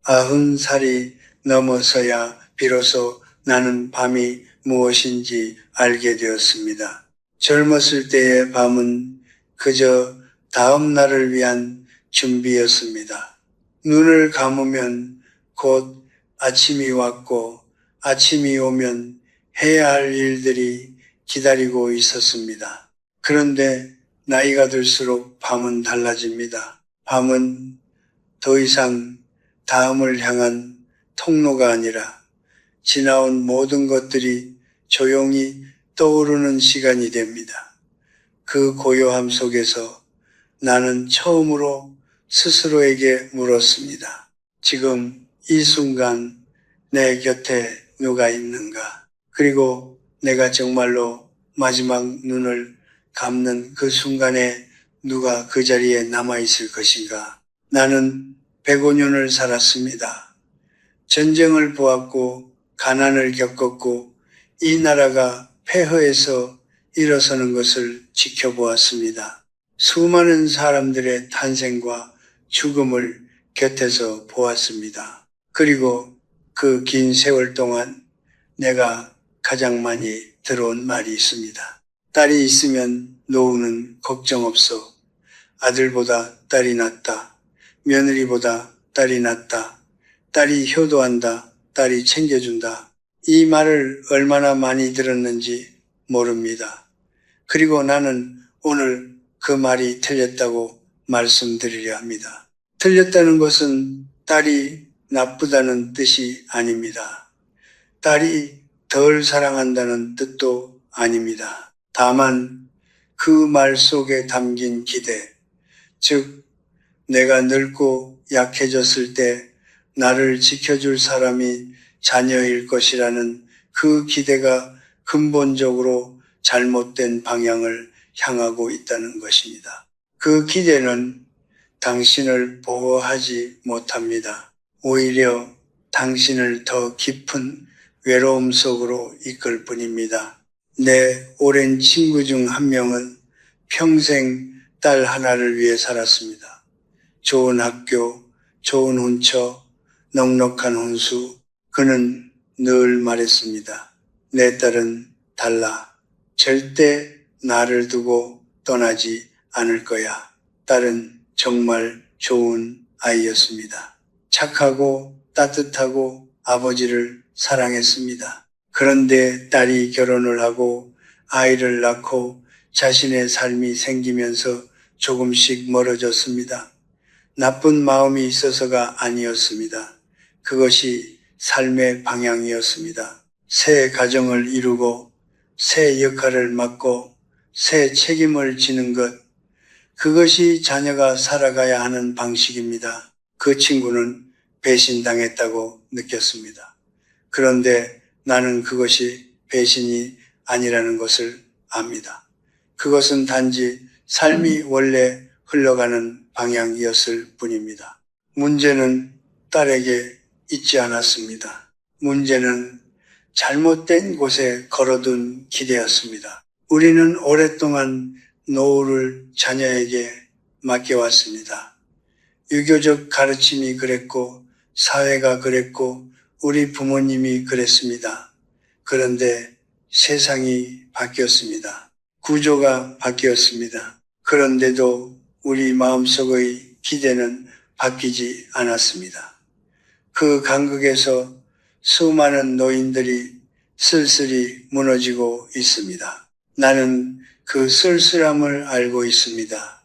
40살이 넘어서야 비로소 나는 밤이 무엇인지 알게 되었습니다. 젊었을 때의 밤은 그저 다음 날을 위한 준비였습니다. 눈을 감으면 곧 아침이 왔고 아침이 오면 해야 할 일들이 기다리고 있었습니다. 그런데 나이가 들수록 밤은 달라집니다. 밤은 더 이상 다음을 향한 통로가 아니라 지나온 모든 것들이 조용히 떠오르는 시간이 됩니다. 그 고요함 속에서 나는 처음으로 스스로에게 물었습니다. 지금 이 순간 내 곁에 누가 있는가? 그리고 내가 정말로 마지막 눈을 감는 그 순간에 누가 그 자리에 남아있을 것인가? 나는 105년을 살았습니다. 전쟁을 보았고 가난을 겪었고 이 나라가 폐허에서 일어서는 것을 지켜보았습니다. 수많은 사람들의 탄생과 죽음을 곁에서 보았습니다. 그리고 그 긴 세월 동안 내가 가장 많이 들어온 말이 있습니다. 딸이 있으면 노후는 걱정 없어. 아들보다 딸이 낫다. 며느리보다 딸이 낫다. 딸이 효도한다. 딸이 챙겨준다. 이 말을 얼마나 많이 들었는지 모릅니다. 그리고 나는 오늘 그 말이 틀렸다고 말씀드리려 합니다. 틀렸다는 것은 딸이 나쁘다는 뜻이 아닙니다. 딸이 덜 사랑한다는 뜻도 아닙니다. 다만 그 말 속에 담긴 기대, 즉 내가 늙고 약해졌을 때 나를 지켜줄 사람이 자녀일 것이라는 그 기대가 근본적으로 잘못된 방향을 향하고 있다는 것입니다. 그 기대는 당신을 보호하지 못합니다. 오히려 당신을 더 깊은 외로움 속으로 이끌 뿐입니다. 내 오랜 친구 중 한 명은 평생 딸 하나를 위해 살았습니다. 좋은 학교, 좋은 혼처, 넉넉한 혼수. 그는 늘 말했습니다. 내 딸은 달라. 절대 나를 두고 떠나지 않을 거야. 딸은 정말 좋은 아이였습니다. 착하고 따뜻하고 아버지를 사랑했습니다. 그런데 딸이 결혼을 하고 아이를 낳고 자신의 삶이 생기면서 조금씩 멀어졌습니다. 나쁜 마음이 있어서가 아니었습니다. 그것이 삶의 방향이었습니다. 새 가정을 이루고 새 역할을 맡고 새 책임을 지는 것, 그것이 자녀가 살아가야 하는 방식입니다. 그 친구는 배신당했다고 느꼈습니다. 그런데 나는 그것이 배신이 아니라는 것을 압니다. 그것은 단지 삶이 원래 흘러가는 방향이었을 뿐입니다. 문제는 딸에게 있지 않았습니다. 문제는 잘못된 곳에 걸어둔 기대였습니다. 우리는 오랫동안 노후를 자녀에게 맡겨왔습니다. 유교적 가르침이 그랬고 사회가 그랬고 우리 부모님이 그랬습니다. 그런데 세상이 바뀌었습니다. 구조가 바뀌었습니다. 그런데도 우리 마음속의 기대는 바뀌지 않았습니다. 그 간극에서 수많은 노인들이 쓸쓸히 무너지고 있습니다. 나는 그 쓸쓸함을 알고 있습니다.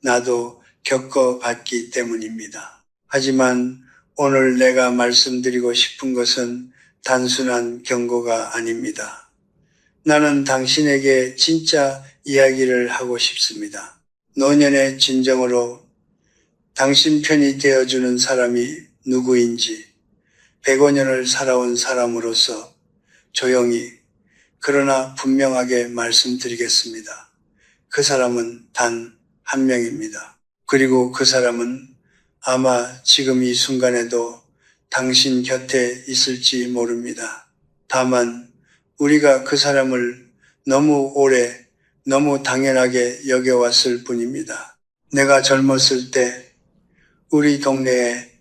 나도 겪어봤기 때문입니다. 하지만 오늘 내가 말씀드리고 싶은 것은 단순한 경고가 아닙니다. 나는 당신에게 진짜 이야기를 하고 싶습니다. 노년의 진정으로 당신 편이 되어주는 사람이 누구인지 105년을 살아온 사람으로서 조용히 그러나 분명하게 말씀드리겠습니다. 그 사람은 단 한 명입니다. 그리고 그 사람은 아마 지금 이 순간에도 당신 곁에 있을지 모릅니다. 다만 우리가 그 사람을 너무 오래, 너무 당연하게 여겨왔을 뿐입니다. 내가 젊었을 때 우리 동네에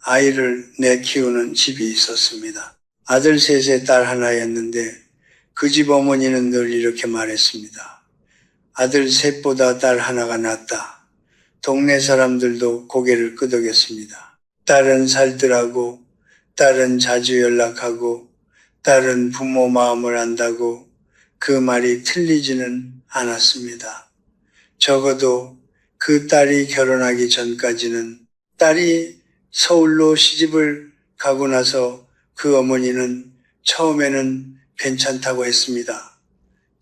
아이를 내 키우는 집이 있었습니다. 아들 셋에 딸 하나였는데 그 집 어머니는 늘 이렇게 말했습니다. 아들 셋보다 딸 하나가 낫다. 동네 사람들도 고개를 끄덕였습니다. 딸은 살뜰하고, 딸은 자주 연락하고, 딸은 부모 마음을 안다고 그 말이 틀리지는 않았습니다. 적어도 그 딸이 결혼하기 전까지는. 딸이 서울로 시집을 가고 나서 그 어머니는 처음에는 괜찮다고 했습니다.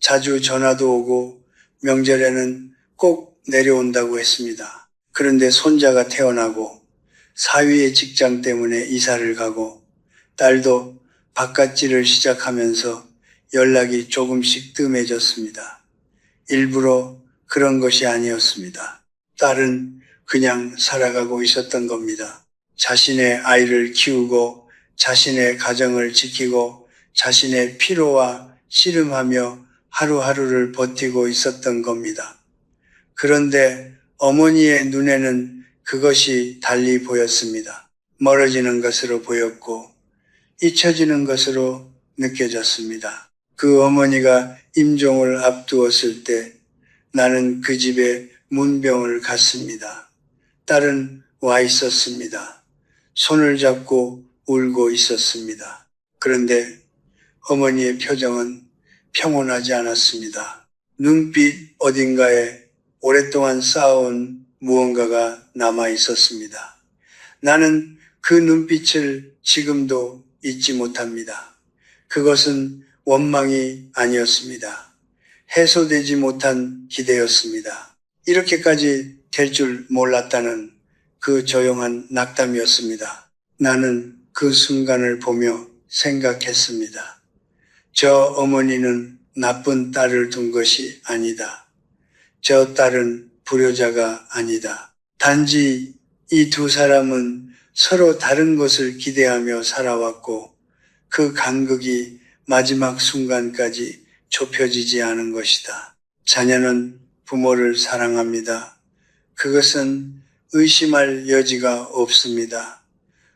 자주 전화도 오고 명절에는 꼭 내려온다고 했습니다. 그런데 손자가 태어나고 사위의 직장 때문에 이사를 가고 딸도 바깥일을 시작하면서 연락이 조금씩 뜸해졌습니다. 일부러 그런 것이 아니었습니다. 딸은 그냥 살아가고 있었던 겁니다. 자신의 아이를 키우고 자신의 가정을 지키고 자신의 피로와 씨름하며 하루하루를 버티고 있었던 겁니다. 그런데 어머니의 눈에는 그것이 달리 보였습니다. 멀어지는 것으로 보였고 잊혀지는 것으로 느껴졌습니다. 그 어머니가 임종을 앞두었을 때 나는 그 집에 문병을 갔습니다. 딸은 와 있었습니다. 손을 잡고 울고 있었습니다. 그런데 어머니의 표정은 평온하지 않았습니다. 눈빛 어딘가에 오랫동안 쌓아온 무언가가 남아 있었습니다. 나는 그 눈빛을 지금도 잊지 못합니다. 그것은 원망이 아니었습니다. 해소되지 못한 기대였습니다. 이렇게까지 될 줄 몰랐다는 그 조용한 낙담이었습니다. 나는 그 순간을 보며 생각했습니다. 저 어머니는 나쁜 딸을 둔 것이 아니다. 저 딸은 불효자가 아니다. 단지 이 두 사람은 서로 다른 것을 기대하며 살아왔고 그 간극이 마지막 순간까지 좁혀지지 않은 것이다. 자녀는 부모를 사랑합니다. 그것은 의심할 여지가 없습니다.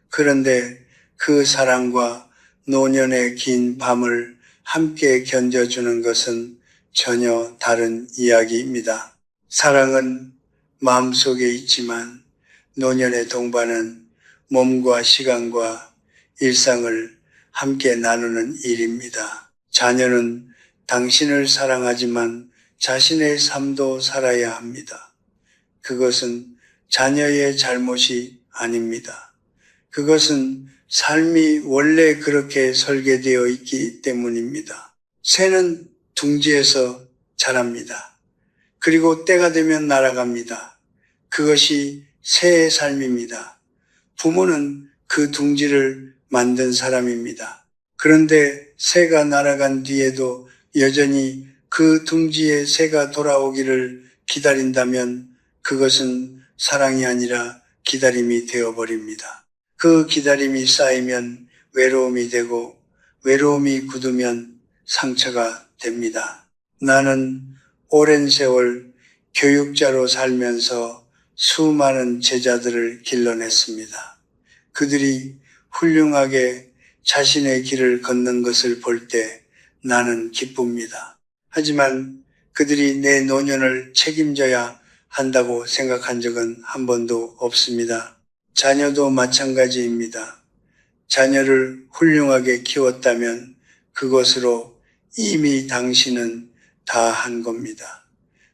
그런데 그 사랑과 노년의 긴 밤을 함께 견뎌주는 것은 전혀 다른 이야기입니다. 사랑은 마음속에 있지만 노년의 동반은 몸과 시간과 일상을 함께 나누는 일입니다. 자녀는 당신을 사랑하지만 자신의 삶도 살아야 합니다. 그것은 자녀의 잘못이 아닙니다. 그것은 삶이 원래 그렇게 설계되어 있기 때문입니다. 새는 둥지에서 자랍니다. 그리고 때가 되면 날아갑니다. 그것이 새의 삶입니다. 부모는 그 둥지를 만든 사람입니다. 그런데 새가 날아간 뒤에도 여전히 그 둥지에 새가 돌아오기를 기다린다면 그것은 사랑이 아니라 기다림이 되어버립니다. 그 기다림이 쌓이면 외로움이 되고 외로움이 굳으면 상처가 됩니다. 나는 오랜 세월 교육자로 살면서 수많은 제자들을 길러냈습니다. 그들이 훌륭하게 자신의 길을 걷는 것을 볼 때 나는 기쁩니다. 하지만 그들이 내 노년을 책임져야 한다고 생각한 적은 한 번도 없습니다. 자녀도 마찬가지입니다. 자녀를 훌륭하게 키웠다면 그것으로 이미 당신은 다 한 겁니다.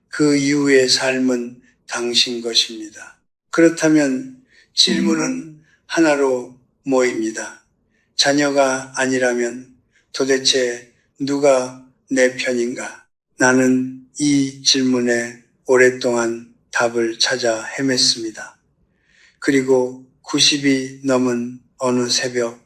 그 이후의 삶은 당신 것입니다. 그렇다면 질문은 하나로 모입니다. 자녀가 아니라면 도대체 누가 내 편인가? 나는 이 질문에 오랫동안 답을 찾아 헤맸습니다. 그리고 90이 넘은 어느 새벽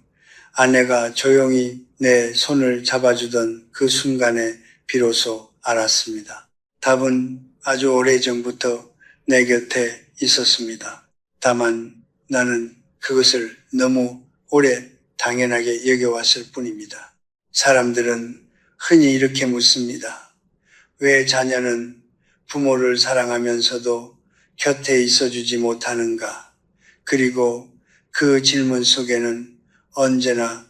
아내가 조용히 내 손을 잡아주던 그 순간에 비로소 알았습니다. 답은 아주 오래전부터 내 곁에 있었습니다. 다만 나는 그것을 너무 오래 당연하게 여겨왔을 뿐입니다. 사람들은 흔히 이렇게 묻습니다. 왜 자녀는 부모를 사랑하면서도 곁에 있어주지 못하는가? 그리고 그 질문 속에는 언제나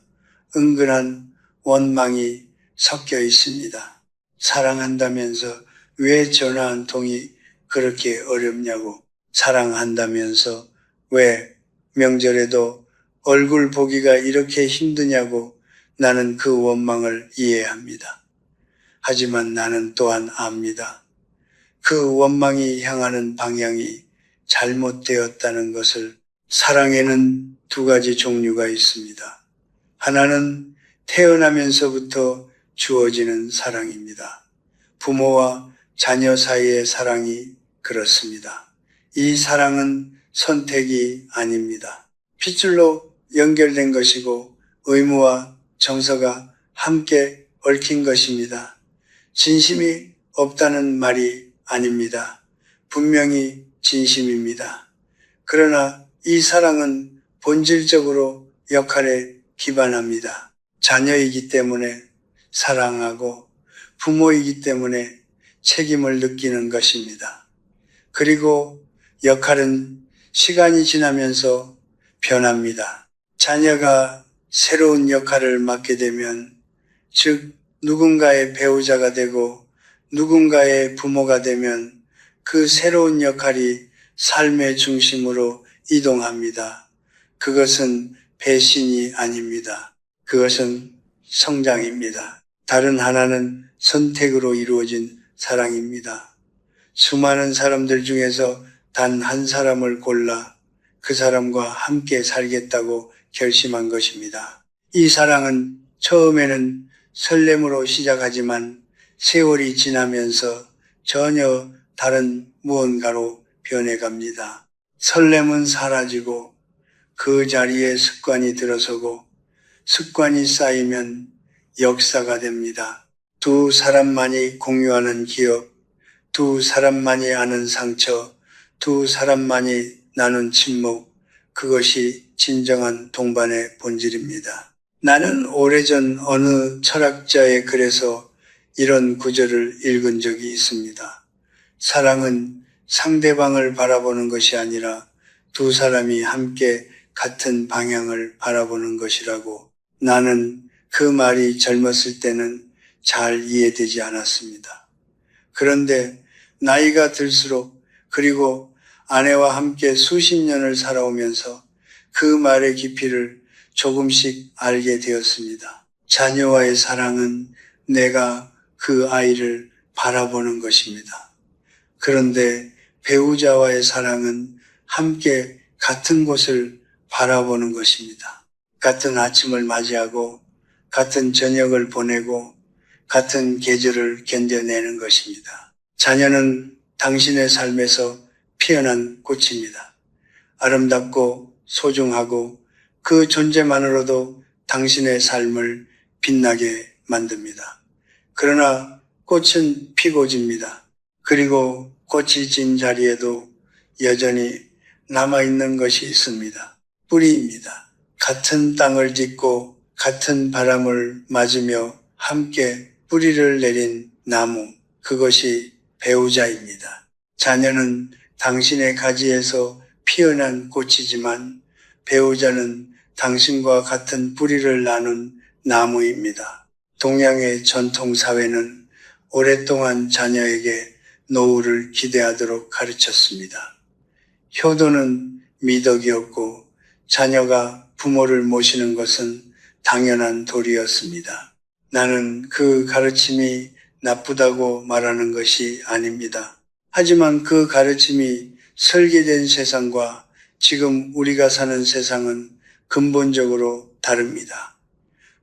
은근한 원망이 섞여 있습니다. 사랑한다면서 왜 전화 한 통이 그렇게 어렵냐고. 사랑한다면서 왜 명절에도 얼굴 보기가 이렇게 힘드냐고. 나는 그 원망을 이해합니다. 하지만 나는 또한 압니다. 그 원망이 향하는 방향이 잘못되었다는 것을. 사랑에는 두 가지 종류가 있습니다. 하나는 태어나면서부터 주어지는 사랑입니다. 부모와 자녀 사이의 사랑이 그렇습니다. 이 사랑은 선택이 아닙니다. 핏줄로 연결된 것이고 의무와 정서가 함께 얽힌 것입니다. 진심이 없다는 말이 아닙니다. 분명히 진심입니다. 그러나 이 사랑은 본질적으로 역할에 기반합니다. 자녀이기 때문에 사랑하고 부모이기 때문에 책임을 느끼는 것입니다. 그리고 역할은 시간이 지나면서 변합니다. 자녀가 새로운 역할을 맡게 되면, 즉 누군가의 배우자가 되고 누군가의 부모가 되면 그 새로운 역할이 삶의 중심으로 이동합니다. 그것은 배신이 아닙니다. 그것은 성장입니다. 다른 하나는 선택으로 이루어진 사랑입니다. 수많은 사람들 중에서 단 한 사람을 골라 그 사람과 함께 살겠다고 결심한 것입니다. 이 사랑은 처음에는 설렘으로 시작하지만 세월이 지나면서 전혀 다른 무언가로 변해갑니다. 설렘은 사라지고 그 자리에 습관이 들어서고 습관이 쌓이면 역사가 됩니다. 두 사람만이 공유하는 기억, 두 사람만이 아는 상처, 두 사람만이 나눈 침묵, 그것이 진정한 동반의 본질입니다. 나는 오래전 어느 철학자의 글에서 이런 구절을 읽은 적이 있습니다. 사랑은 상대방을 바라보는 것이 아니라 두 사람이 함께 같은 방향을 바라보는 것이라고. 나는 그 말이 젊었을 때는 잘 이해되지 않았습니다. 그런데 나이가 들수록, 그리고 아내와 함께 수십 년을 살아오면서 그 말의 깊이를 조금씩 알게 되었습니다. 자녀와의 사랑은 내가 그 아이를 바라보는 것입니다. 그런데 배우자와의 사랑은 함께 같은 곳을 바라보는 것입니다. 같은 아침을 맞이하고 같은 저녁을 보내고 같은 계절을 견뎌내는 것입니다. 자녀는 당신의 삶에서 피어난 꽃입니다. 아름답고 소중하고 그 존재만으로도 당신의 삶을 빛나게 만듭니다. 그러나 꽃은 피고 집니다. 그리고 꽃이 진 자리에도 여전히 남아있는 것이 있습니다. 뿌리입니다. 같은 땅을 딛고 같은 바람을 맞으며 함께 뿌리를 내린 나무, 그것이 배우자입니다. 자녀는 당신의 가지에서 피어난 꽃이지만 배우자는 당신과 같은 뿌리를 나눈 나무입니다. 동양의 전통 사회는 오랫동안 자녀에게 노후를 기대하도록 가르쳤습니다. 효도는 미덕이었고 자녀가 부모를 모시는 것은 당연한 도리였습니다. 나는 그 가르침이 나쁘다고 말하는 것이 아닙니다. 하지만 그 가르침이 설계된 세상과 지금 우리가 사는 세상은 근본적으로 다릅니다.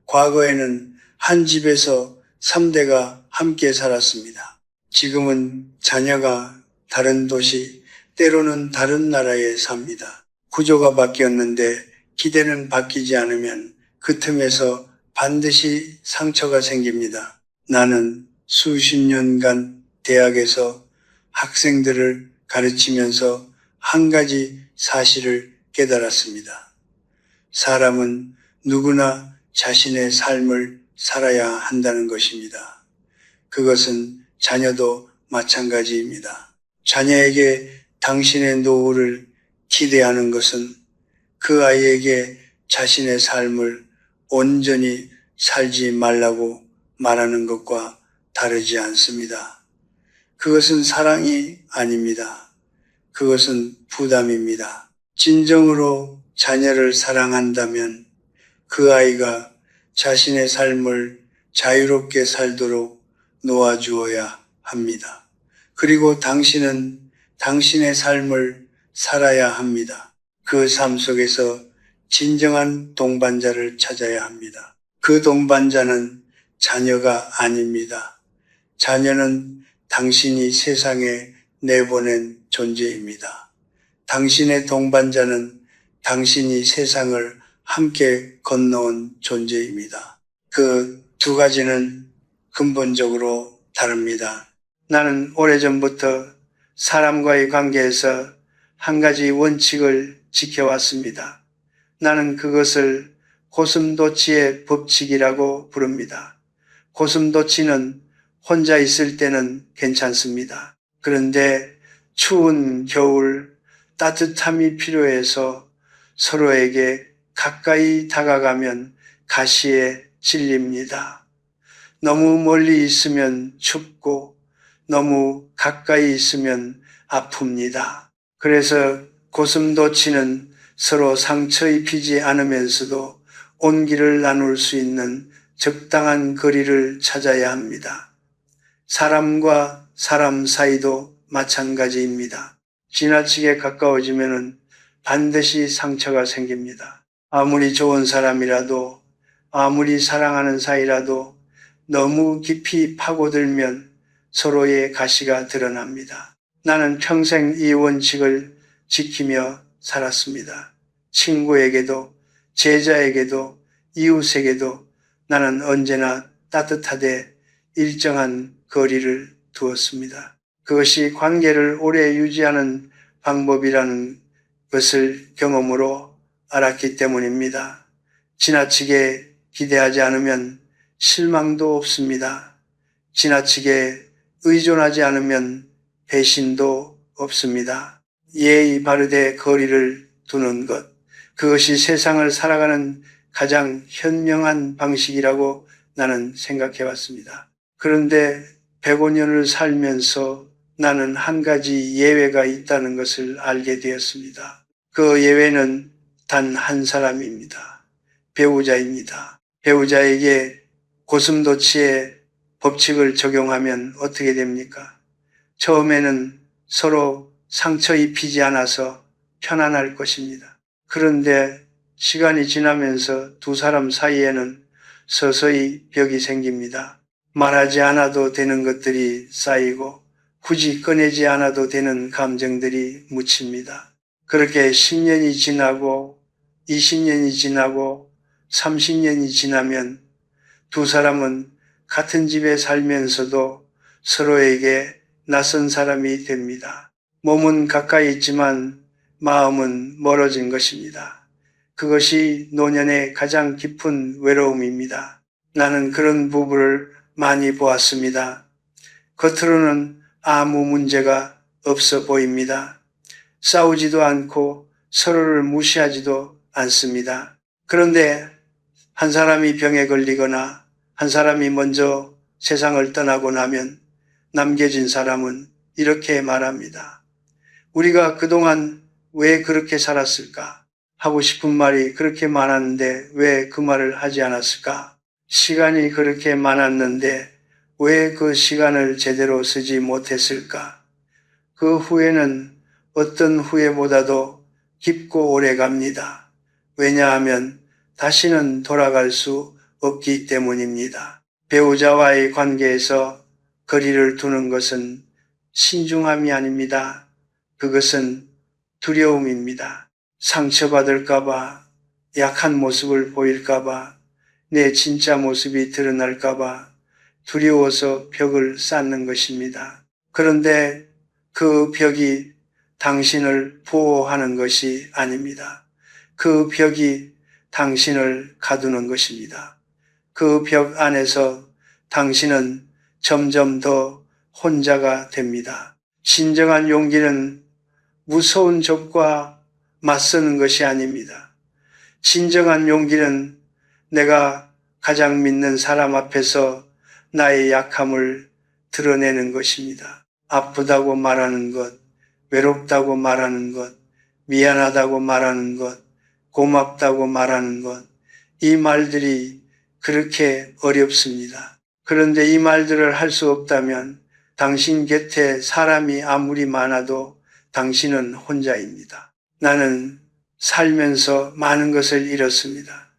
과거에는 한 집에서 3대가 함께 살았습니다. 지금은 자녀가 다른 도시, 때로는 다른 나라에 삽니다. 구조가 바뀌었는데 기대는 바뀌지 않으면 그 틈에서 반드시 상처가 생깁니다. 나는 수십 년간 대학에서 학생들을 가르치면서 한 가지 사실을 깨달았습니다. 사람은 누구나 자신의 삶을 살아야 한다는 것입니다. 그것은 자녀도 마찬가지입니다. 자녀에게 당신의 노후를 기대하는 것은 그 아이에게 자신의 삶을 온전히 살지 말라고 말하는 것과 다르지 않습니다. 그것은 사랑이 아닙니다. 그것은 부담입니다. 진정으로 자녀를 사랑한다면 그 아이가 자신의 삶을 자유롭게 살도록 놓아주어야 합니다. 그리고 당신은 당신의 삶을 살아야 합니다. 그 삶 속에서 진정한 동반자를 찾아야 합니다. 그 동반자는 자녀가 아닙니다. 자녀는 당신이 세상에 내보낸 존재입니다. 당신의 동반자는 당신이 세상을 함께 건너온 존재입니다. 그 두 가지는 근본적으로 다릅니다. 나는 오래전부터 사람과의 관계에서 한 가지 원칙을 지켜왔습니다. 나는 그것을 고슴도치의 법칙이라고 부릅니다. 고슴도치는 혼자 있을 때는 괜찮습니다. 그런데 추운 겨울 따뜻함이 필요해서 서로에게 가까이 다가가면 가시에 찔립니다. 너무 멀리 있으면 춥고 너무 가까이 있으면 아픕니다. 그래서 고슴도치는 서로 상처 입히지 않으면서도 온기를 나눌 수 있는 적당한 거리를 찾아야 합니다. 사람과 사람 사이도 마찬가지입니다. 지나치게 가까워지면 반드시 상처가 생깁니다. 아무리 좋은 사람이라도, 아무리 사랑하는 사이라도 너무 깊이 파고들면 서로의 가시가 드러납니다. 나는 평생 이 원칙을 지키며 살았습니다. 친구에게도, 제자에게도, 이웃에게도 나는 언제나 따뜻하되 일정한 거리를 두었습니다. 그것이 관계를 오래 유지하는 방법이라는 것을 경험으로 알았기 때문입니다. 지나치게 기대하지 않으면 실망도 없습니다. 지나치게 의존하지 않으면 배신도 없습니다. 예의 바르되 거리를 두는 것, 그것이 세상을 살아가는 가장 현명한 방식이라고 나는 생각해 왔습니다. 그런데 105년을 살면서 나는 한 가지 예외가 있다는 것을 알게 되었습니다. 그 예외는 단 한 사람입니다. 배우자입니다. 배우자에게 고슴도치의 법칙을 적용하면 어떻게 됩니까? 처음에는 서로 상처 입히지 않아서 편안할 것입니다. 그런데 시간이 지나면서 두 사람 사이에는 서서히 벽이 생깁니다. 말하지 않아도 되는 것들이 쌓이고 굳이 꺼내지 않아도 되는 감정들이 묻힙니다. 그렇게 10년이 지나고 20년이 지나고 30년이 지나면 두 사람은 같은 집에 살면서도 서로에게 낯선 사람이 됩니다. 몸은 가까이 있지만 마음은 멀어진 것입니다. 그것이 노년의 가장 깊은 외로움입니다. 나는 그런 부부를 많이 보았습니다. 겉으로는 아무 문제가 없어 보입니다. 싸우지도 않고 서로를 무시하지도 않습니다. 그런데 한 사람이 병에 걸리거나 한 사람이 먼저 세상을 떠나고 나면 남겨진 사람은 이렇게 말합니다. 우리가 그동안 왜 그렇게 살았을까? 하고 싶은 말이 그렇게 많았는데 왜 그 말을 하지 않았을까? 시간이 그렇게 많았는데 왜 그 시간을 제대로 쓰지 못했을까? 그 후회는 어떤 후회보다도 깊고 오래 갑니다. 왜냐하면 다시는 돌아갈 수 없기 때문입니다. 배우자와의 관계에서 거리를 두는 것은 신중함이 아닙니다. 그것은 두려움입니다. 상처받을까봐, 약한 모습을 보일까봐, 내 진짜 모습이 드러날까봐 두려워서 벽을 쌓는 것입니다. 그런데 그 벽이 당신을 보호하는 것이 아닙니다. 그 벽이 당신을 가두는 것입니다. 그 벽 안에서 당신은 점점 더 혼자가 됩니다. 진정한 용기는 무서운 적과 맞서는 것이 아닙니다. 진정한 용기는 내가 가장 믿는 사람 앞에서 나의 약함을 드러내는 것입니다. 아프다고 말하는 것, 외롭다고 말하는 것, 미안하다고 말하는 것, 고맙다고 말하는 것, 이 말들이 그렇게 어렵습니다. 그런데 이 말들을 할 수 없다면 당신 곁에 사람이 아무리 많아도 당신은 혼자입니다. 나는 살면서 많은 것을 잃었습니다.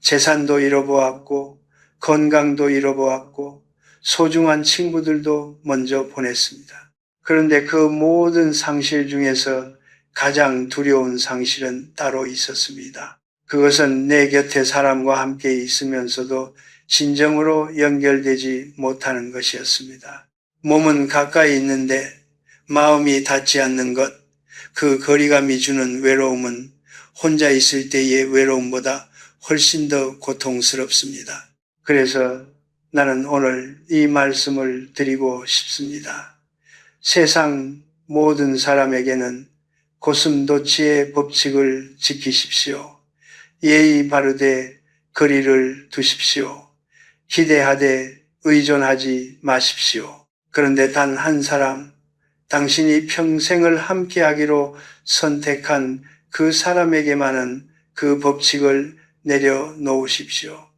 재산도 잃어보았고, 건강도 잃어보았고, 소중한 친구들도 먼저 보냈습니다. 그런데 그 모든 상실 중에서 가장 두려운 상실은 따로 있었습니다. 그것은 내 곁에 사람과 함께 있으면서도 진정으로 연결되지 못하는 것이었습니다. 몸은 가까이 있는데 마음이 닿지 않는 것, 그 거리감이 주는 외로움은 혼자 있을 때의 외로움보다 훨씬 더 고통스럽습니다. 그래서 나는 오늘 이 말씀을 드리고 싶습니다. 세상 모든 사람에게는 고슴도치의 법칙을 지키십시오. 예의 바르되 거리를 두십시오. 기대하되 의존하지 마십시오. 그런데 단 한 사람, 당신이 평생을 함께하기로 선택한 그 사람에게만은 그 법칙을 내려놓으십시오.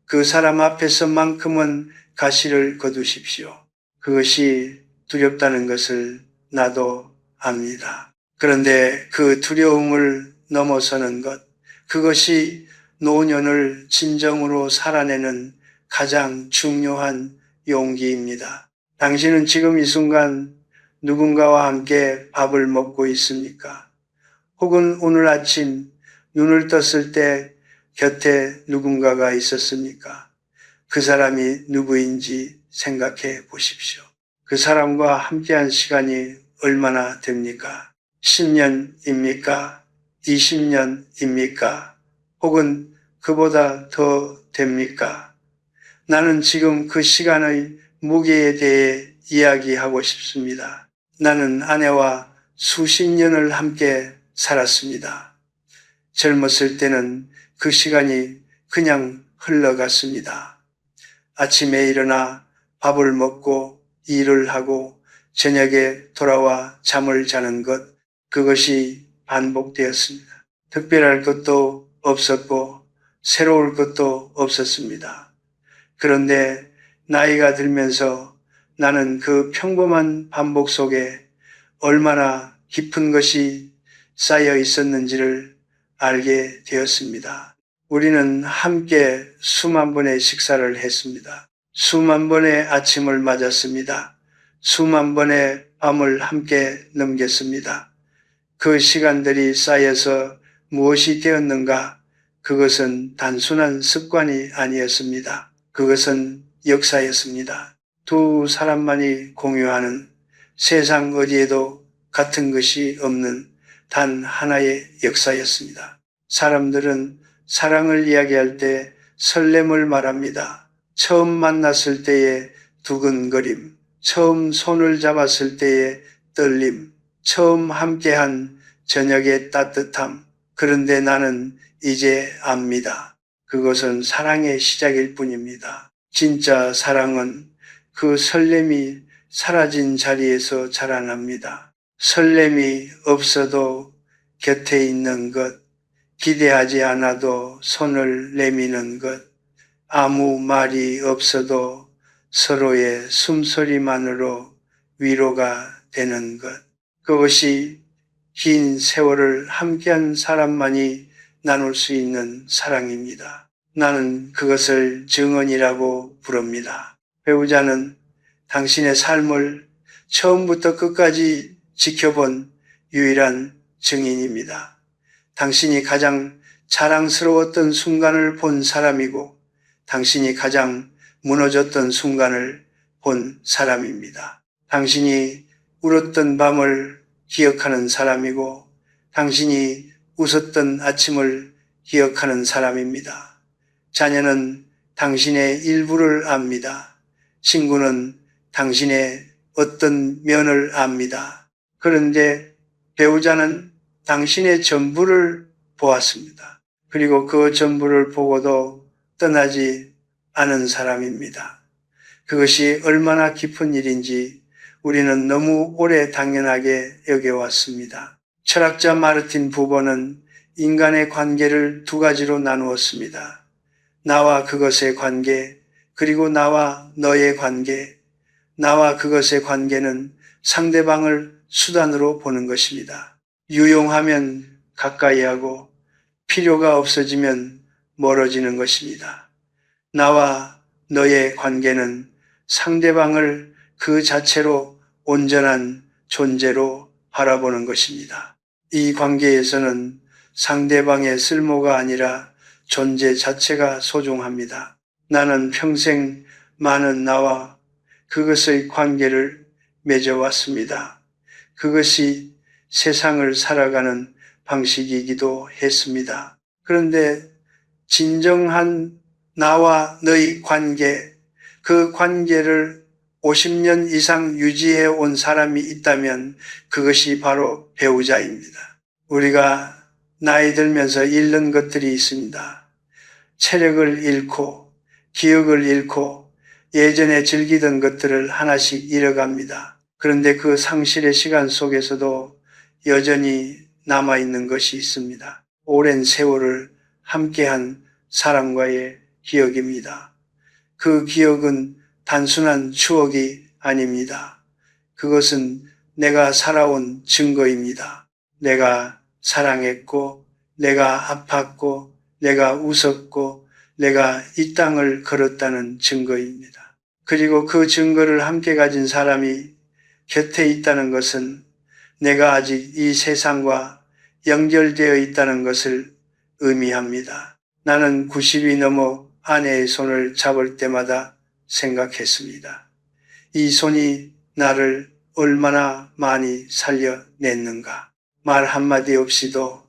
그 사람 앞에서만큼은 가시를 거두십시오. 그것이 두렵다는 것을 나도 압니다. 그런데 그 두려움을 넘어서는 것, 그것이 노년을 진정으로 살아내는 가장 중요한 용기입니다. 당신은 지금 이 순간 누군가와 함께 밥을 먹고 있습니까? 혹은 오늘 아침 눈을 떴을 때 곁에 누군가가 있었습니까? 그 사람이 누구인지 생각해 보십시오. 그 사람과 함께한 시간이 얼마나 됩니까? 10년입니까? 20년입니까? 혹은 그보다 더 됩니까? 나는 지금 그 시간의 무게에 대해 이야기하고 싶습니다. 나는 아내와 수십 년을 함께 살았습니다. 젊었을 때는 그 시간이 그냥 흘러갔습니다. 아침에 일어나 밥을 먹고 일을 하고 저녁에 돌아와 잠을 자는 것, 그것이 반복되었습니다. 특별할 것도 없었고 새로울 것도 없었습니다. 그런데 나이가 들면서 나는 그 평범한 반복 속에 얼마나 깊은 것이 쌓여 있었는지를 알게 되었습니다. 우리는 함께 수만 번의 식사를 했습니다. 수만 번의 아침을 맞았습니다. 수만 번의 밤을 함께 넘겼습니다. 그 시간들이 쌓여서 무엇이 되었는가? 그것은 단순한 습관이 아니었습니다. 그것은 역사였습니다. 두 사람만이 공유하는 세상 어디에도 같은 것이 없는 단 하나의 역사였습니다. 사람들은 사랑을 이야기할 때 설렘을 말합니다. 처음 만났을 때의 두근거림, 처음 손을 잡았을 때의 떨림, 처음 함께한 저녁의 따뜻함. 그런데 나는 이제 압니다. 그것은 사랑의 시작일 뿐입니다. 진짜 사랑은 그 설렘이 사라진 자리에서 자라납니다. 설렘이 없어도 곁에 있는 것, 기대하지 않아도 손을 내미는 것, 아무 말이 없어도 서로의 숨소리만으로 위로가 되는 것, 그것이 긴 세월을 함께한 사람만이 나눌 수 있는 사랑입니다. 나는 그것을 증언이라고 부릅니다. 배우자는 당신의 삶을 처음부터 끝까지 지켜본 유일한 증인입니다. 당신이 가장 자랑스러웠던 순간을 본 사람이고 당신이 가장 무너졌던 순간을 본 사람입니다. 당신이 울었던 밤을 기억하는 사람이고 당신이 웃었던 아침을 기억하는 사람입니다. 자녀는 당신의 일부를 압니다. 친구는 당신의 어떤 면을 압니다. 그런데 배우자는 당신의 전부를 보았습니다. 그리고 그 전부를 보고도 떠나지 않은 사람입니다. 그것이 얼마나 깊은 일인지 우리는 너무 오래 당연하게 여겨왔습니다. 철학자 마르틴 부버는 인간의 관계를 두 가지로 나누었습니다. 나와 그것의 관계, 그리고 나와 너의 관계. 나와 그것의 관계는 상대방을 수단으로 보는 것입니다. 유용하면 가까이 하고 필요가 없어지면 멀어지는 것입니다. 나와 너의 관계는 상대방을 그 자체로 온전한 존재로 바라보는 것입니다. 이 관계에서는 상대방의 쓸모가 아니라 존재 자체가 소중합니다. 나는 평생 많은 나와 그것의 관계를 맺어왔습니다. 그것이 세상을 살아가는 방식이기도 했습니다. 그런데 진정한 나와 너의 관계, 그 관계를 50년 이상 유지해 온 사람이 있다면 그것이 바로 배우자입니다. 우리가 나이 들면서 잃는 것들이 있습니다. 체력을 잃고 기억을 잃고 예전에 즐기던 것들을 하나씩 잃어갑니다. 그런데 그 상실의 시간 속에서도 여전히 남아있는 것이 있습니다. 오랜 세월을 함께한 사람과의 기억입니다. 그 기억은 단순한 추억이 아닙니다. 그것은 내가 살아온 증거입니다. 내가 사랑했고, 내가 아팠고, 내가 웃었고, 내가 이 땅을 걸었다는 증거입니다. 그리고 그 증거를 함께 가진 사람이 곁에 있다는 것은 내가 아직 이 세상과 연결되어 있다는 것을 의미합니다. 나는 90이 넘어 아내의 손을 잡을 때마다 생각했습니다. 이 손이 나를 얼마나 많이 살려냈는가. 말 한마디 없이도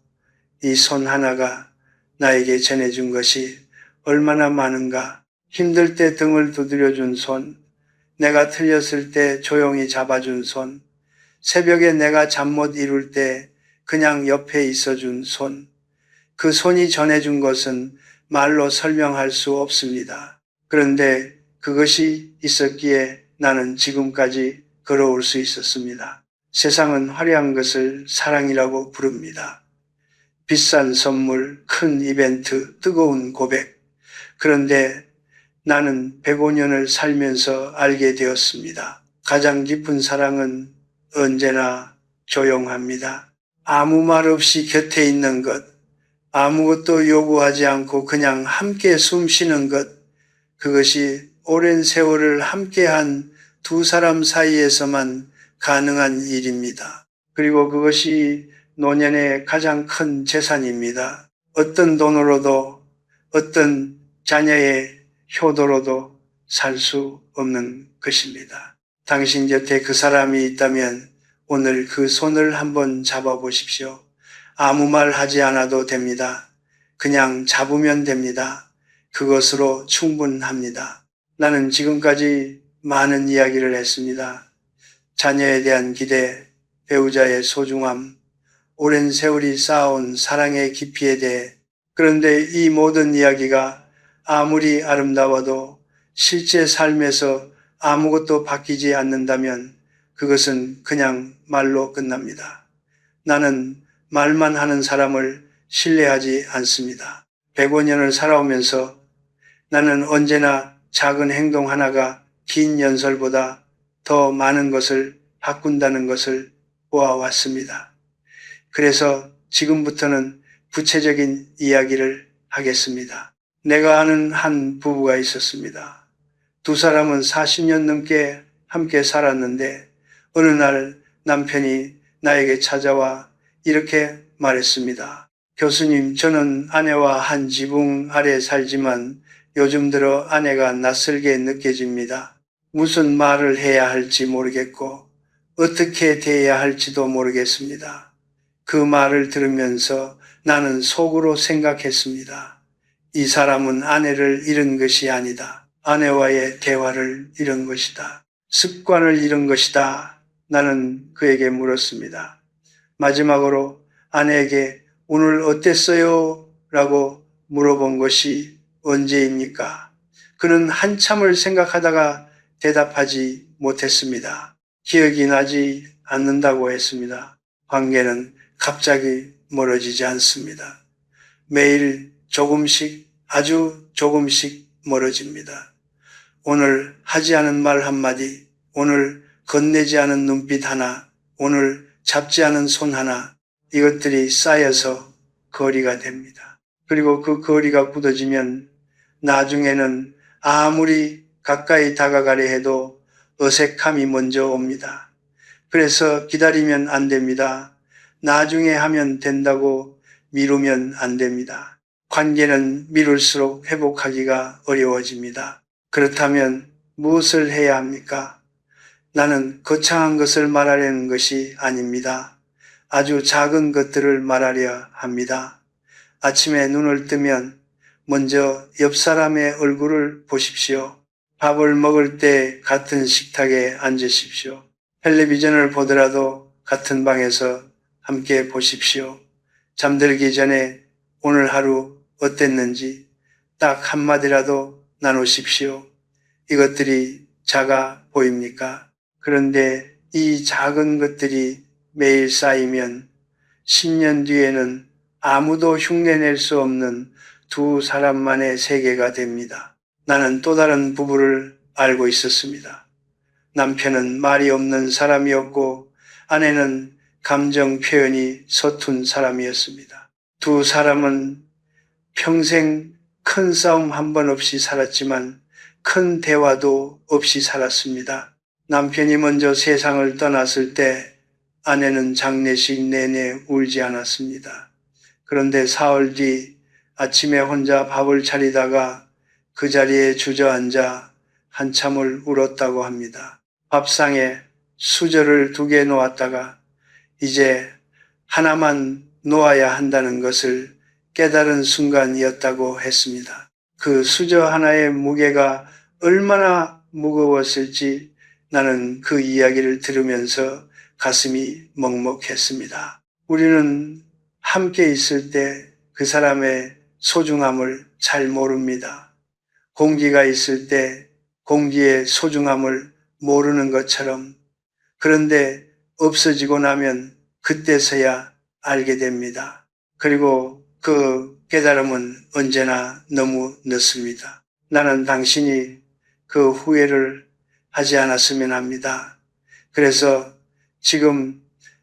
이 손 하나가 나에게 전해준 것이 얼마나 많은가. 힘들 때 등을 두드려준 손, 내가 틀렸을 때 조용히 잡아준 손, 새벽에 내가 잠 못 이룰 때 그냥 옆에 있어준 손, 그 손이 전해준 것은 말로 설명할 수 없습니다. 그런데 그것이 있었기에 나는 지금까지 걸어올 수 있었습니다. 세상은 화려한 것을 사랑이라고 부릅니다. 비싼 선물, 큰 이벤트, 뜨거운 고백. 그런데 나는 105년을 살면서 알게 되었습니다. 가장 깊은 사랑은 언제나 조용합니다. 아무 말 없이 곁에 있는 것, 아무것도 요구하지 않고 그냥 함께 숨 쉬는 것, 그것이 오랜 세월을 함께한 두 사람 사이에서만 가능한 일입니다. 그리고 그것이 노년의 가장 큰 재산입니다. 어떤 돈으로도 어떤 자녀의 효도로도 살 수 없는 것입니다. 당신 곁에 그 사람이 있다면 오늘 그 손을 한번 잡아보십시오. 아무 말 하지 않아도 됩니다. 그냥 잡으면 됩니다. 그것으로 충분합니다. 나는 지금까지 많은 이야기를 했습니다. 자녀에 대한 기대, 배우자의 소중함, 오랜 세월이 쌓아온 사랑의 깊이에 대해. 그런데 이 모든 이야기가 아무리 아름다워도 실제 삶에서 아무것도 바뀌지 않는다면 그것은 그냥 말로 끝납니다. 나는 말만 하는 사람을 신뢰하지 않습니다. 105년을 살아오면서 나는 언제나 작은 행동 하나가 긴 연설보다 더 많은 것을 바꾼다는 것을 보아왔습니다. 그래서 지금부터는 구체적인 이야기를 하겠습니다. 내가 아는 한 부부가 있었습니다. 두 사람은 40년 넘게 함께 살았는데 어느 날 남편이 나에게 찾아와 이렇게 말했습니다. 교수님, 저는 아내와 한 지붕 아래 살지만 요즘 들어 아내가 낯설게 느껴집니다. 무슨 말을 해야 할지 모르겠고 어떻게 대해야 할지도 모르겠습니다. 그 말을 들으면서 나는 속으로 생각했습니다. 이 사람은 아내를 잃은 것이 아니다. 아내와의 대화를 잃은 것이다. 습관을 잃은 것이다. 나는 그에게 물었습니다. 마지막으로 아내에게 오늘 어땠어요? 라고 물어본 것이 언제입니까? 그는 한참을 생각하다가 대답하지 못했습니다. 기억이 나지 않는다고 했습니다. 관계는 갑자기 멀어지지 않습니다. 매일 조금씩, 아주 조금씩 멀어집니다. 오늘 하지 않은 말 한마디, 오늘 건네지 않은 눈빛 하나, 오늘 잡지 않은 손 하나, 이것들이 쌓여서 거리가 됩니다. 그리고 그 거리가 굳어지면 나중에는 아무리 가까이 다가가려 해도 어색함이 먼저 옵니다. 그래서 기다리면 안 됩니다. 나중에 하면 된다고 미루면 안 됩니다. 관계는 미룰수록 회복하기가 어려워집니다. 그렇다면 무엇을 해야 합니까? 나는 거창한 것을 말하려는 것이 아닙니다. 아주 작은 것들을 말하려 합니다. 아침에 눈을 뜨면 먼저 옆 사람의 얼굴을 보십시오. 밥을 먹을 때 같은 식탁에 앉으십시오. 텔레비전을 보더라도 같은 방에서 함께 보십시오. 잠들기 전에 오늘 하루 어땠는지 딱 한마디라도 나누십시오. 이것들이 작아 보입니까? 그런데 이 작은 것들이 매일 쌓이면 10년 뒤에는 아무도 흉내낼 수 없는 두 사람만의 세계가 됩니다. 나는 또 다른 부부를 알고 있었습니다. 남편은 말이 없는 사람이었고 아내는 감정 표현이 서툰 사람이었습니다. 두 사람은 평생 큰 싸움 한 번 없이 살았지만 큰 대화도 없이 살았습니다. 남편이 먼저 세상을 떠났을 때 아내는 장례식 내내 울지 않았습니다. 그런데 사흘 뒤 아침에 혼자 밥을 차리다가 그 자리에 주저앉아 한참을 울었다고 합니다. 밥상에 수저를 2개 놓았다가 이제 하나만 놓아야 한다는 것을 깨달은 순간이었다고 했습니다. 그 수저 하나의 무게가 얼마나 무거웠을지 나는 그 이야기를 들으면서 가슴이 먹먹했습니다. 우리는 함께 있을 때 그 사람의 소중함을 잘 모릅니다. 공기가 있을 때 공기의 소중함을 모르는 것처럼, 그런데 없어지고 나면 그때서야 알게 됩니다. 그리고 그 깨달음은 언제나 너무 늦습니다. 나는 당신이 그 후회를 하지 않았으면 합니다. 그래서 지금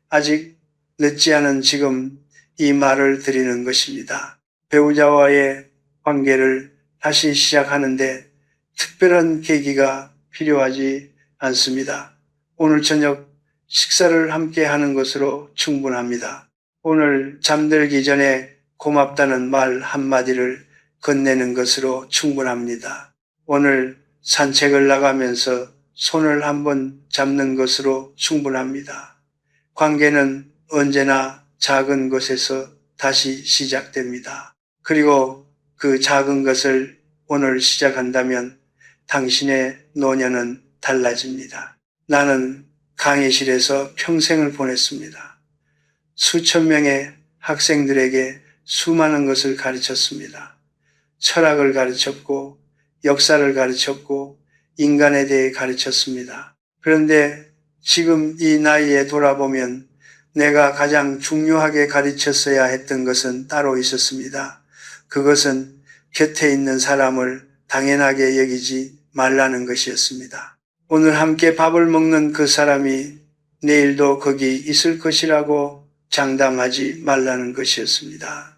아직 늦지 않은 지금 이 말을 드리는 것입니다. 배우자와의 관계를 다시 시작하는데 특별한 계기가 필요하지 않습니다. 오늘 저녁 식사를 함께 하는 것으로 충분합니다. 오늘 잠들기 전에 고맙다는 말 한마디를 건네는 것으로 충분합니다. 오늘 산책을 나가면서 손을 한번 잡는 것으로 충분합니다. 관계는 언제나 작은 것에서 다시 시작됩니다. 그리고 그 작은 것을 오늘 시작한다면 당신의 노년은 달라집니다. 나는 강의실에서 평생을 보냈습니다. 수천 명의 학생들에게 수많은 것을 가르쳤습니다. 철학을 가르쳤고 역사를 가르쳤고 인간에 대해 가르쳤습니다. 그런데 지금 이 나이에 돌아보면 내가 가장 중요하게 가르쳤어야 했던 것은 따로 있었습니다. 그것은 곁에 있는 사람을 당연하게 여기지 말라는 것이었습니다. 오늘 함께 밥을 먹는 그 사람이 내일도 거기 있을 것이라고 장담하지 말라는 것이었습니다.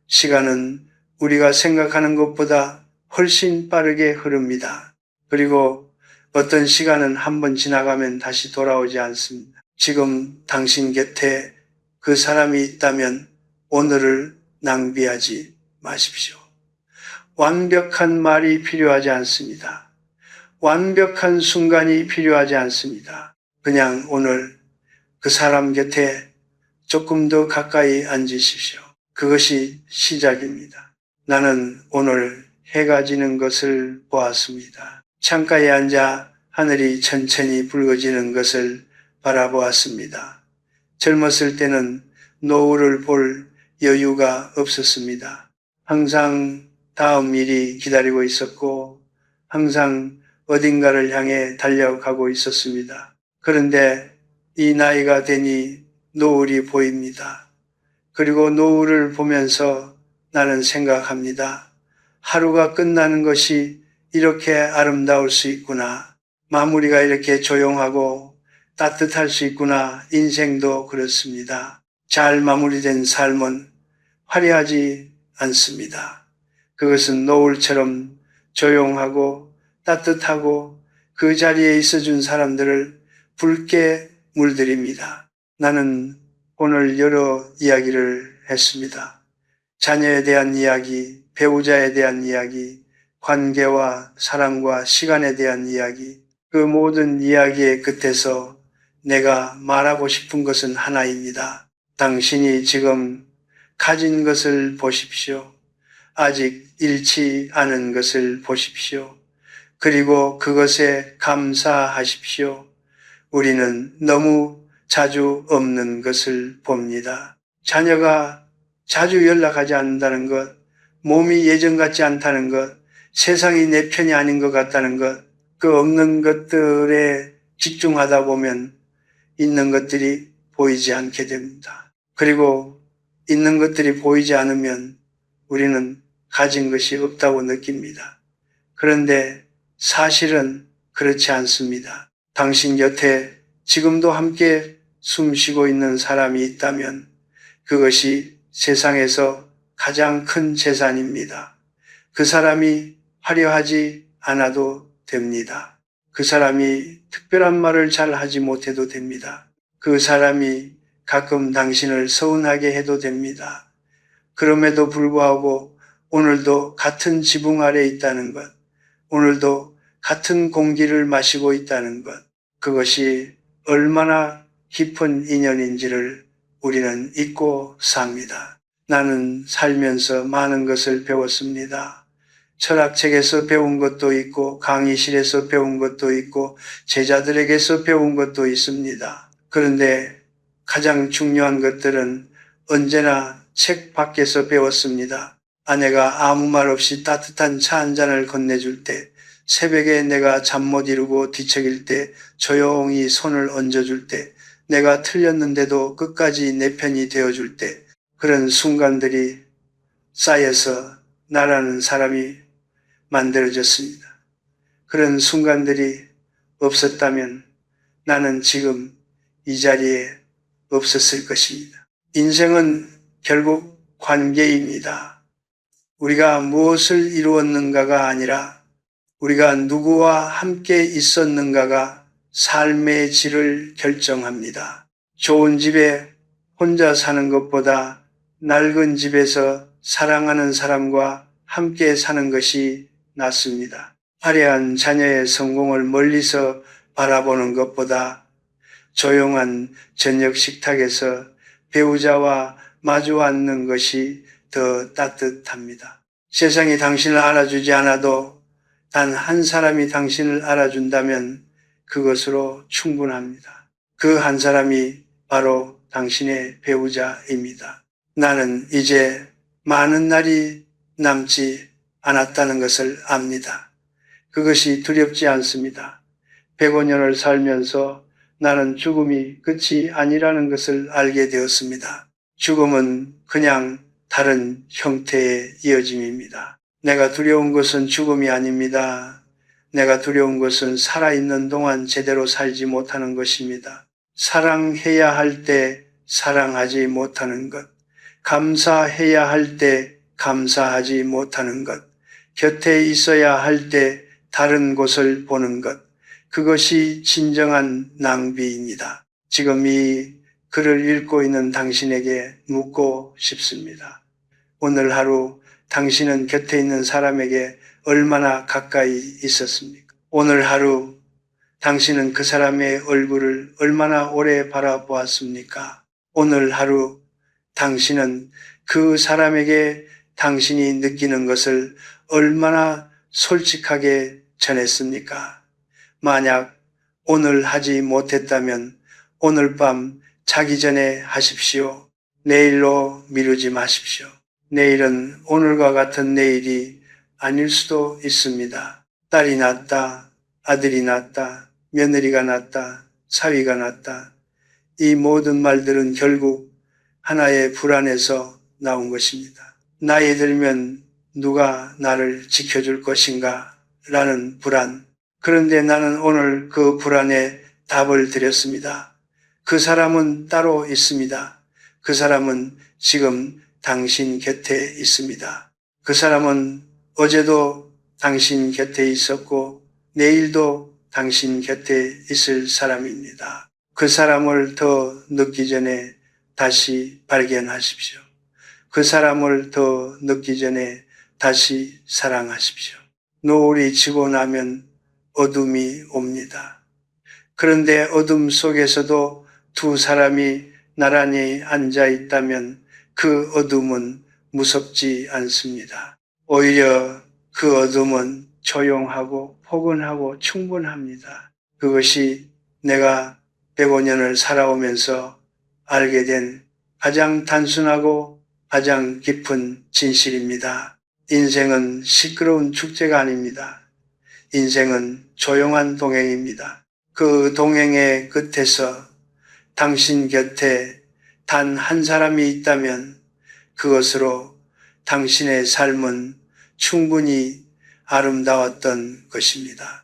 시간은 우리가 생각하는 것보다 훨씬 빠르게 흐릅니다. 그리고 어떤 시간은 한번 지나가면 다시 돌아오지 않습니다. 지금 당신 곁에 그 사람이 있다면 오늘을 낭비하지 마십시오. 완벽한 말이 필요하지 않습니다. 완벽한 순간이 필요하지 않습니다. 그냥 오늘 그 사람 곁에 조금 더 가까이 앉으십시오. 그것이 시작입니다. 나는 오늘 해가 지는 것을 보았습니다. 창가에 앉아 하늘이 천천히 붉어지는 것을 바라보았습니다. 젊었을 때는 노을을 볼 여유가 없었습니다. 항상 다음 일이 기다리고 있었고 항상 어딘가를 향해 달려가고 있었습니다. 그런데 이 나이가 되니 노을이 보입니다. 그리고 노을을 보면서 나는 생각합니다. 하루가 끝나는 것이 이렇게 아름다울 수 있구나. 마무리가 이렇게 조용하고 따뜻할 수 있구나. 인생도 그렇습니다. 잘 마무리된 삶은 화려하지 않습니다. 그것은 노을처럼 조용하고 따뜻하고 그 자리에 있어준 사람들을 붉게 물들입니다. 나는 오늘 여러 이야기를 했습니다. 자녀에 대한 이야기, 배우자에 대한 이야기, 관계와 사랑과 시간에 대한 이야기, 그 모든 이야기의 끝에서 내가 말하고 싶은 것은 하나입니다. 당신이 지금 가진 것을 보십시오. 아직 잃지 않은 것을 보십시오. 그리고 그것에 감사하십시오. 우리는 너무 자주 없는 것을 봅니다. 자녀가 자주 연락하지 않는다는 것, 몸이 예전 같지 않다는 것, 세상이 내 편이 아닌 것 같다는 것, 그 없는 것들에 집중하다 보면 있는 것들이 보이지 않게 됩니다. 그리고 있는 것들이 보이지 않으면 우리는 가진 것이 없다고 느낍니다. 그런데 사실은 그렇지 않습니다. 당신 곁에 지금도 함께 숨쉬고 있는 사람이 있다면 그것이 세상에서 가장 큰 재산입니다. 그 사람이 화려하지 않아도 됩니다. 그 사람이 특별한 말을 잘 하지 못해도 됩니다. 그 사람이 가끔 당신을 서운하게 해도 됩니다. 그럼에도 불구하고 오늘도 같은 지붕 아래 있다는 것, 오늘도 같은 공기를 마시고 있다는 것, 그것이 얼마나 깊은 인연인지를 우리는 잊고 삽니다. 나는 살면서 많은 것을 배웠습니다. 철학책에서 배운 것도 있고 강의실에서 배운 것도 있고 제자들에게서 배운 것도 있습니다. 그런데 가장 중요한 것들은 언제나 책 밖에서 배웠습니다. 아내가 아무 말 없이 따뜻한 차 한 잔을 건네줄 때, 새벽에 내가 잠 못 이루고 뒤척일 때 조용히 손을 얹어줄 때, 내가 틀렸는데도 끝까지 내 편이 되어줄 때, 그런 순간들이 쌓여서 나라는 사람이 만들어졌습니다. 그런 순간들이 없었다면 나는 지금 이 자리에 없었을 것입니다. 인생은 결국 관계입니다. 우리가 무엇을 이루었는가가 아니라 우리가 누구와 함께 있었는가가 삶의 질을 결정합니다. 좋은 집에 혼자 사는 것보다 낡은 집에서 사랑하는 사람과 함께 사는 것이 낫습니다. 화려한 자녀의 성공을 멀리서 바라보는 것보다 조용한 저녁 식탁에서 배우자와 마주 앉는 것이 더 따뜻합니다. 세상이 당신을 알아주지 않아도 단 한 사람이 당신을 알아준다면 그것으로 충분합니다. 그 한 사람이 바로 당신의 배우자입니다. 나는 이제 많은 날이 남지 않았다는 것을 압니다. 그것이 두렵지 않습니다. 105년을 살면서 나는 죽음이 끝이 아니라는 것을 알게 되었습니다. 죽음은 그냥 다른 형태의 이어짐입니다. 내가 두려운 것은 죽음이 아닙니다. 내가 두려운 것은 살아있는 동안 제대로 살지 못하는 것입니다. 사랑해야 할 때 사랑하지 못하는 것, 감사해야 할 때 감사하지 못하는 것, 곁에 있어야 할 때 다른 곳을 보는 것, 그것이 진정한 낭비입니다. 지금 이 글을 읽고 있는 당신에게 묻고 싶습니다. 오늘 하루 당신은 곁에 있는 사람에게 얼마나 가까이 있었습니까? 오늘 하루 당신은 그 사람의 얼굴을 얼마나 오래 바라보았습니까? 오늘 하루 당신은 그 사람에게 당신이 느끼는 것을 얼마나 솔직하게 전했습니까? 만약 오늘 하지 못했다면 오늘 밤 자기 전에 하십시오. 내일로 미루지 마십시오. 내일은 오늘과 같은 내일이 아닐 수도 있습니다. 딸이 낳았다, 아들이 낳았다, 며느리가 낳았다, 사위가 낳았다. 이 모든 말들은 결국 하나의 불안에서 나온 것입니다. 나이 들면 누가 나를 지켜줄 것인가? 라는 불안. 그런데 나는 오늘 그 불안에 답을 드렸습니다. 그 사람은 따로 있습니다. 그 사람은 지금 당신 곁에 있습니다. 그 사람은 어제도 당신 곁에 있었고 내일도 당신 곁에 있을 사람입니다. 그 사람을 더 늦기 전에 다시 발견하십시오. 그 사람을 더 늦기 전에 다시 사랑하십시오. 노을이 지고 나면 어둠이 옵니다. 그런데 어둠 속에서도 두 사람이 나란히 앉아 있다면 그 어둠은 무섭지 않습니다. 오히려 그 어둠은 조용하고 포근하고 충분합니다. 그것이 내가 105년을 살아오면서 알게 된 가장 단순하고 가장 깊은 진실입니다. 인생은 시끄러운 축제가 아닙니다. 인생은 조용한 동행입니다. 그 동행의 끝에서 당신 곁에 단 한 사람이 있다면 그것으로 당신의 삶은 충분히 아름다웠던 것입니다.